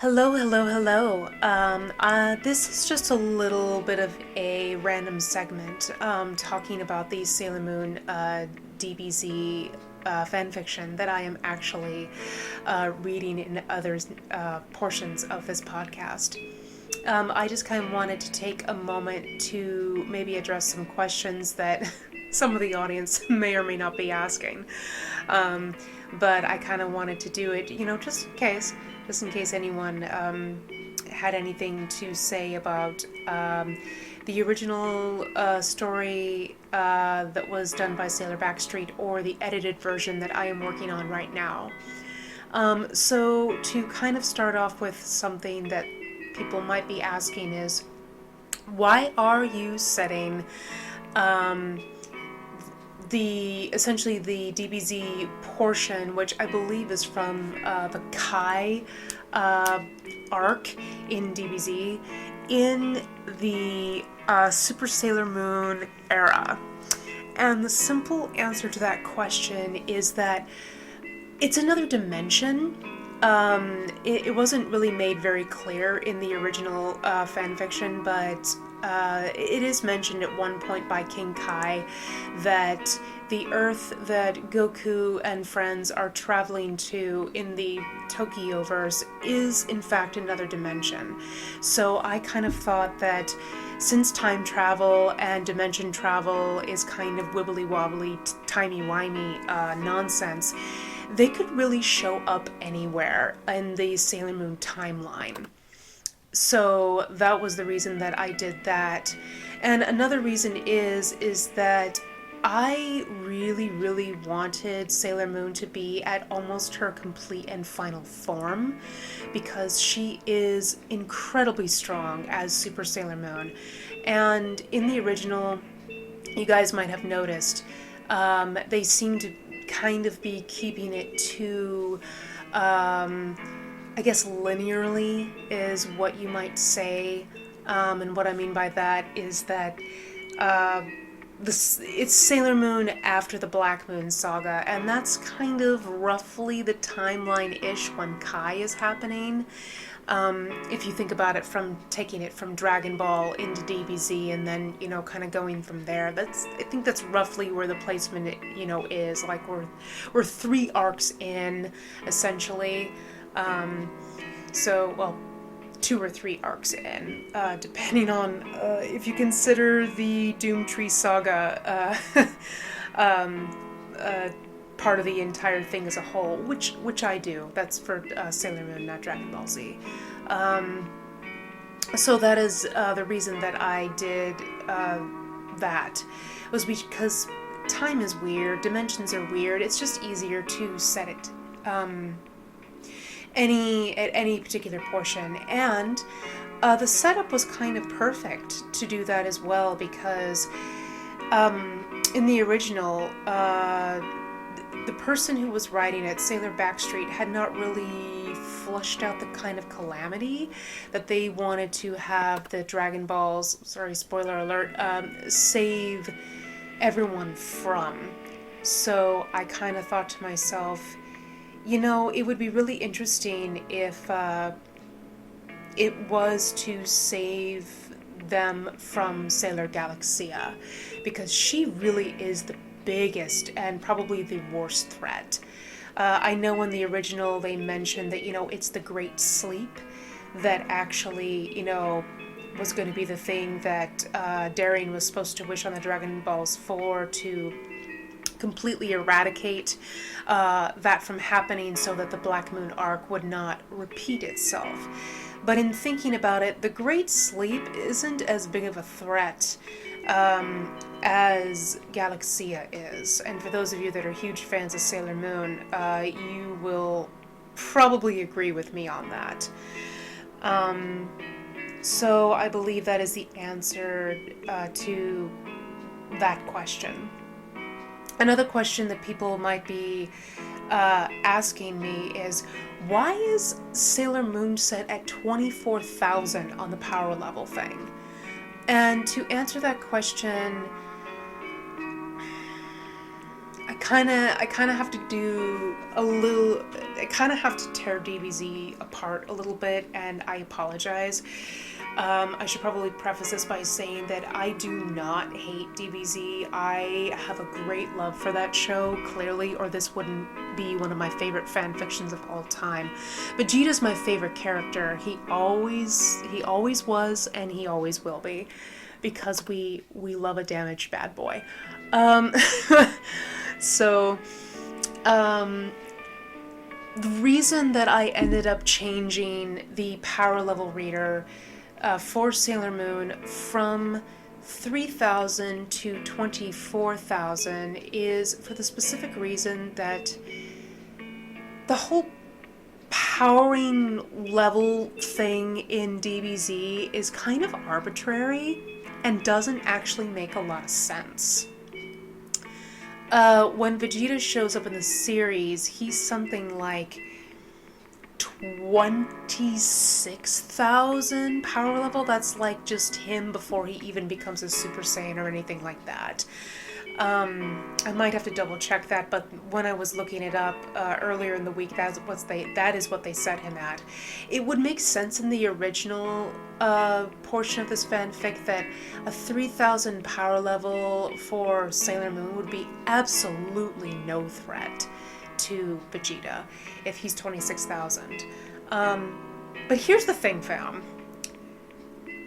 Hello, hello, hello. This is just a little bit of a random segment talking about the Sailor Moon DBZ fanfiction that I am actually reading in other portions of this podcast. I just kind of wanted to take a moment to maybe address some questions that some of the audience may or may not be asking. But I kind of wanted to do it, just in case anyone had anything to say about the original story that was done by Sailor Backstreet or the edited version that I am working on right now. So to kind of start off with something that people might be asking is, why are you setting essentially the DBZ portion, which I believe is from the Kai arc in DBZ, in the Super Sailor Moon era? And the simple answer to that question is that it's another dimension. It wasn't really made very clear in the original fanfiction, but it is mentioned at one point by King Kai that the Earth that Goku and friends are traveling to in the Tokyoverse is in fact another dimension. So I kind of thought that since time travel and dimension travel is kind of wibbly wobbly, timey-wimey nonsense, they could really show up anywhere in the Sailor Moon timeline. So that was the reason that I did that. And another reason is that I really, really wanted Sailor Moon to be at almost her complete and final form, because she is incredibly strong as Super Sailor Moon. And in the original, you guys might have noticed, they seem to kind of be keeping it too, I guess linearly is what you might say. And what I mean by that is that it's Sailor Moon after the Black Moon saga, and that's kind of roughly the timeline-ish when Kai is happening. If you think about it, from taking it from Dragon Ball into DBZ and then, kind of going from there, I think that's roughly where the placement, is. Like we're 3 arcs in, essentially. Well, 2 or 3 arcs in, depending on if you consider the Doomtree Saga part of the entire thing as a whole, which I do. That's for Sailor Moon, not Dragon Ball Z. So that is the reason that I did that, was because time is weird, dimensions are weird. It's just easier to set it at any particular portion. And the setup was kind of perfect to do that as well, because in the original, the person who was writing it, Sailor Backstreet, had not really flushed out the kind of calamity that they wanted to have the Dragon Balls, sorry, spoiler alert, save everyone from. So I kind of thought to myself, it would be really interesting if it was to save them from Sailor Galaxia, because she really is the biggest and probably the worst threat. I know in the original they mentioned that, it's the Great Sleep that actually, was going to be the thing that Darien was supposed to wish on the Dragon Balls for to completely eradicate that from happening, so that the Black Moon arc would not repeat itself. But in thinking about it, the Great Sleep isn't as big of a threat as Galaxia is. And for those of you that are huge fans of Sailor Moon, you will probably agree with me on that. So I believe that is the answer to that question. Another question that people might be asking me is, why is Sailor Moon set at 24,000 on the power level thing? And to answer that question, I kind of have to do a little, I kind of have to tear DBZ apart a little bit, and I apologize. I should probably preface this by saying that I do not hate DBZ. I have a great love for that show, clearly, or this wouldn't be one of my favorite fan fictions of all time. Vegeta's my favorite character. He always was, and he always will be, because we love a damaged bad boy. So, the reason that I ended up changing the power level reader for Sailor Moon from 3,000 to 24,000 is for the specific reason that the whole powering level thing in DBZ is kind of arbitrary and doesn't actually make a lot of sense. When Vegeta shows up in the series, he's something like 26,000 power level. That's like just him before he even becomes a Super Saiyan or anything like that. I might have to double check that, but when I was looking it up earlier in the week, that is what they set him at. It would make sense in the original portion of this fanfic that a 3,000 power level for Sailor Moon would be absolutely no threat to Vegeta if he's 26,000. But here's the thing, fam.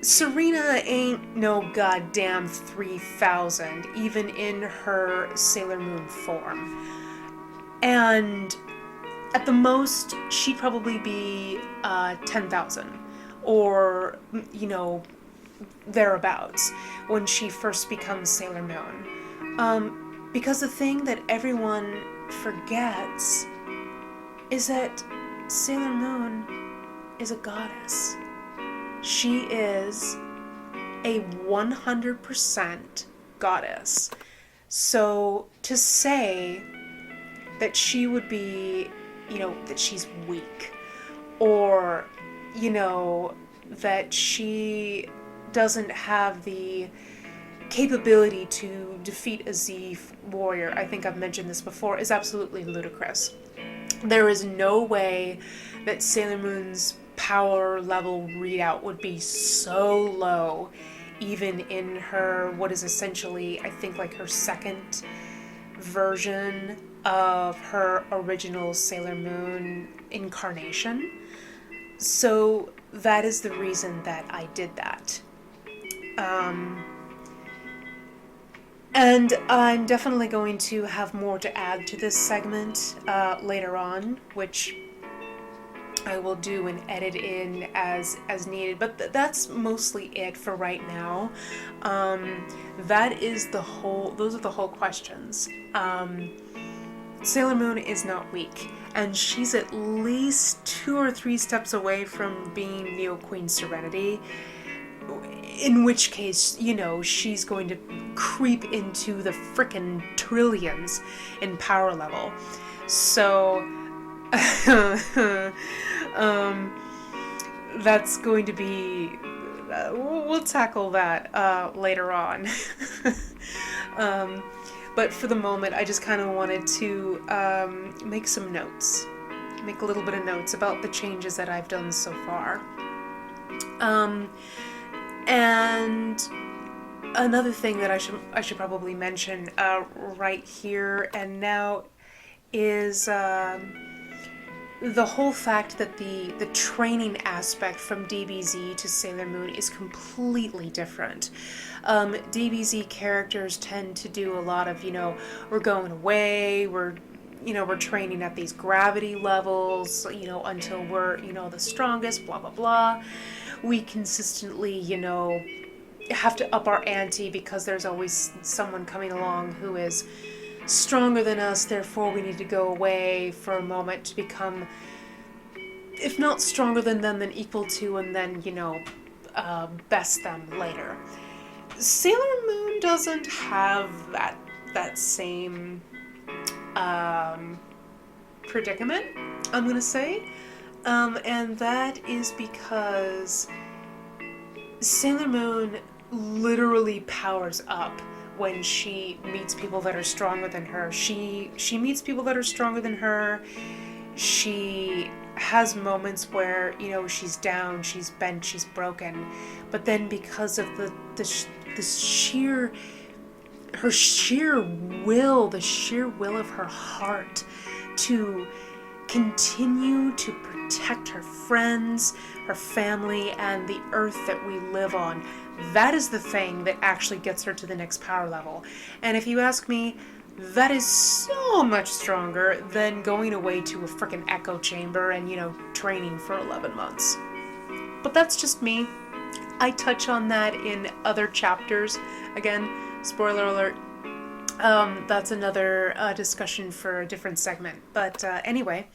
Serena ain't no goddamn 3,000, even in her Sailor Moon form. And at the most, she'd probably be 10,000, or, you know, thereabouts, when she first becomes Sailor Moon. Because the thing that everyone forgets is that Sailor Moon is a goddess. She is a 100% goddess. So to say that she would be, you know, that she's weak, or, you know, that she doesn't have the capability to defeat a Z warrior, I think I've mentioned this before, is absolutely ludicrous. There is no way that Sailor Moon's power level readout would be so low, even in her, what is essentially, I think, like her second version of her original Sailor Moon incarnation. So that is the reason that I did that. And I'm definitely going to have more to add to this segment later on, which I will do and edit in as needed, but that's mostly it for right now. Those are the whole questions. Sailor Moon is not weak, and she's at least 2 or 3 steps away from being Neo Queen Serenity, in which case, you know, she's going to creep into the frickin' trillions in power level. So that's going to be, we'll tackle that later on. But for the moment, I just kind of wanted to make a little bit of notes about the changes that I've done so far. And another thing that I should probably mention right here and now is the whole fact that the training aspect from DBZ to Sailor Moon is completely different. DBZ characters tend to do a lot of, you know, we're going away, we're training at these gravity levels, you know, until we're, you know, the strongest, blah, blah, blah. We consistently, you know, have to up our ante because there's always someone coming along who is stronger than us, therefore we need to go away for a moment to become, if not stronger than them, then equal to, and then, you know, best them later. Sailor Moon doesn't have that same predicament, I'm gonna say, and that is because Sailor Moon literally powers up when she meets people that are stronger than her. She meets people that are stronger than her she has moments where, you know, she's down, she's bent, she's broken, but then because of the sheer will, the sheer will of her heart to continue to protect her friends, her family, and the earth that we live on. That is the thing that actually gets her to the next power level. And if you ask me, that is so much stronger than going away to a freaking echo chamber and, you know, training for 11 months. But that's just me. I touch on that in other chapters. Again, spoiler alert, that's another discussion for a different segment. But anyway,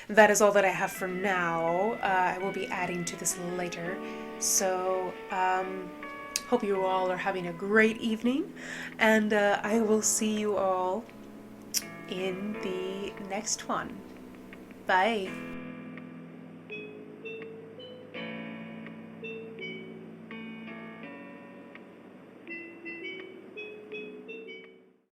that is all that I have for now. I will be adding to this later. So, hope you all are having a great evening. And I will see you all in the next one. Bye.